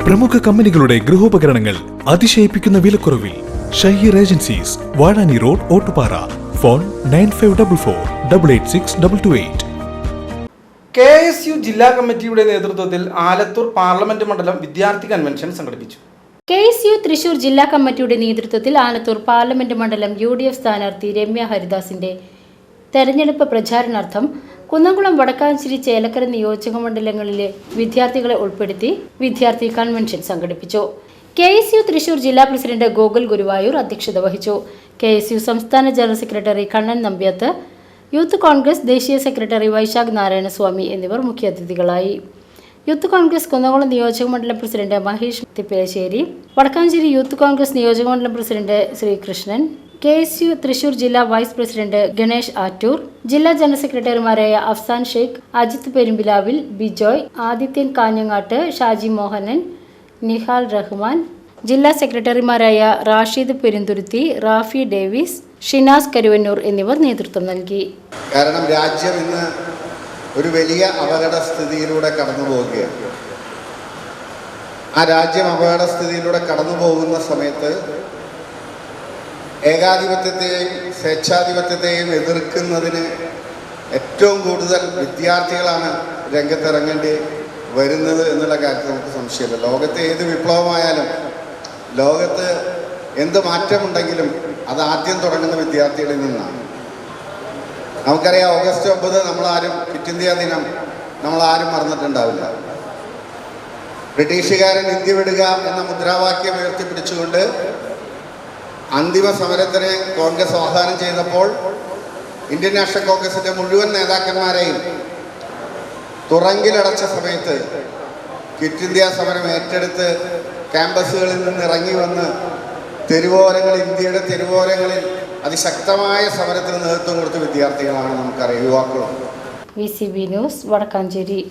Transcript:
പ്രമുഖ കമ്പനികളുടെ ഗൃഹോപകരണങ്ങൾ അതിശയിപ്പിക്കുന്ന വിലക്കുറവിൽ. Shaheer agencies, Vazhani road, Ottupara. Phone 9544886228. KSU ജില്ലാ കമ്മിറ്റിയുടെ നേതൃത്വത്തിൽ ആലത്തൂർ പാർലമെന്റ് മണ്ഡലം വിദ്യാർത്ഥി കൺവെൻഷൻ സംഘടിപ്പിച്ചു. KSU തൃശൂർ ജില്ലാ കമ്മിറ്റിയുടെ നേതൃത്വത്തിൽ ആലത്തൂർ പാർലമെന്റ് മണ്ഡലം UDF സ്ഥാനാർത്ഥി രമ്യ ഹരിദാസിന്റെ തെരഞ്ഞെടുപ്പ് പ്രചാരണാർത്ഥം കുന്നംകുളം, വടക്കാഞ്ചേരി, ചേലക്കര നിയോജക മണ്ഡലങ്ങളിലെ വിദ്യാർത്ഥികളെ ഉൾപ്പെടുത്തി വിദ്യാർത്ഥി കൺവെൻഷൻ സംഘടിപ്പിച്ചു. KSU തൃശൂർ ജില്ലാ പ്രസിഡന്റ് ഗോകുൽ ഗുരുവായൂർ അധ്യക്ഷത വഹിച്ചു. KSU സംസ്ഥാന general secretary Kannan Nambiath, youth Congress ദേശീയ സെക്രട്ടറി വൈശാഖ് നാരായണസ്വാമി എന്നിവർ മുഖ്യാതിഥികളായി. യൂത്ത് കോൺഗ്രസ് കുന്നംകുളം നിയോജക മണ്ഡലം പ്രസിഡന്റ് മഹേഷ് തിപ്പേശ്ശേരി, വടക്കാഞ്ചേരി യൂത്ത് കോൺഗ്രസ് നിയോജക മണ്ഡലം പ്രസിഡന്റ് ശ്രീകൃഷ്ണൻ, KSU തൃശൂർ ജില്ലാ വൈസ് പ്രസിഡന്റ് ഗണേഷ് ആറ്റൂർ, ജില്ലാ ജനറൽ സെക്രട്ടറിമാരായ അഫ്സാൻ ഷെയ്ഖ്, അജിത് പെരുമ്പിലാവിൽ, ബിജോയ്, ആദിത്യൻ കാഞ്ഞങ്ങാട്ട്, ഷാജി മോഹനൻ, നിഹാൽ റഹ്മാൻ, ജില്ലാ സെക്രട്ടറിമാരായ റാഷിദ് പെരുന്തുരുത്തി, റാഫി ഡേവിസ്, ഷിനാസ് കരുവന്നൂർ എന്നിവർ നേതൃത്വം നൽകി. കാരണം രാജ്യം ഇന്ന് ഒരു വലിയ അപകടസ്ഥിതിയിലൂടെ കടന്നു പോവുകയാണ്. ആ രാജ്യം അപകടസ്ഥിതിയിലൂടെ കടന്നു പോകുന്ന സമയത്ത് ഏകാധിപത്യത്തെയും സ്വേച്ഛാധിപത്യത്തെയും എതിർക്കുന്നതിന് ഏറ്റവും കൂടുതൽ വിദ്യാർത്ഥികളാണ് രംഗത്തിറങ്ങേണ്ടി വരുന്നത് എന്നുള്ള കാര്യത്തിൽ നമുക്ക് സംശയമില്ല. ലോകത്തെ ഏത് വിപ്ലവമായാലും, ലോകത്ത് എന്ത് മാറ്റമുണ്ടെങ്കിലും അത് ആദ്യം തുടങ്ങുന്ന വിദ്യാർത്ഥികളിൽ നിന്നാണ്. നമുക്കറിയാം, ഓഗസ്റ്റ് 9 നമ്മളാരും ക്വിറ്റ് ഇന്ത്യ ദിനം നമ്മളാരും മറന്നിട്ടുണ്ടാവില്ല. ബ്രിട്ടീഷുകാരൻ ഇന്ത്യ വിടുക എന്ന മുദ്രാവാക്യം ഉയർത്തിപ്പിടിച്ചുകൊണ്ട് അന്തിമ സമരത്തിന് കോൺഗ്രസ് ആഹ്വാനം ചെയ്തപ്പോൾ ഇന്ത്യൻ നാഷണൽ കോൺഗ്രസിൻ്റെ മുഴുവൻ നേതാക്കന്മാരെയും തുറങ്കിലടച്ച സമയത്ത് ക്വിറ്റ് ഇന്ത്യ സമരം ഏറ്റെടുത്ത് ക്യാമ്പസുകളിൽ നിന്ന് ഇറങ്ങി വന്ന് തെരുവോരങ്ങളിൽ, ഇന്ത്യയുടെ തെരുവോരങ്ങളിൽ അതിശക്തമായ സമരത്തിന് നേതൃത്വം കൊടുത്ത വിദ്യാർത്ഥികളാണ് നമുക്കറിയാം, യുവാക്കളും. VCB news, Vadakkanchery.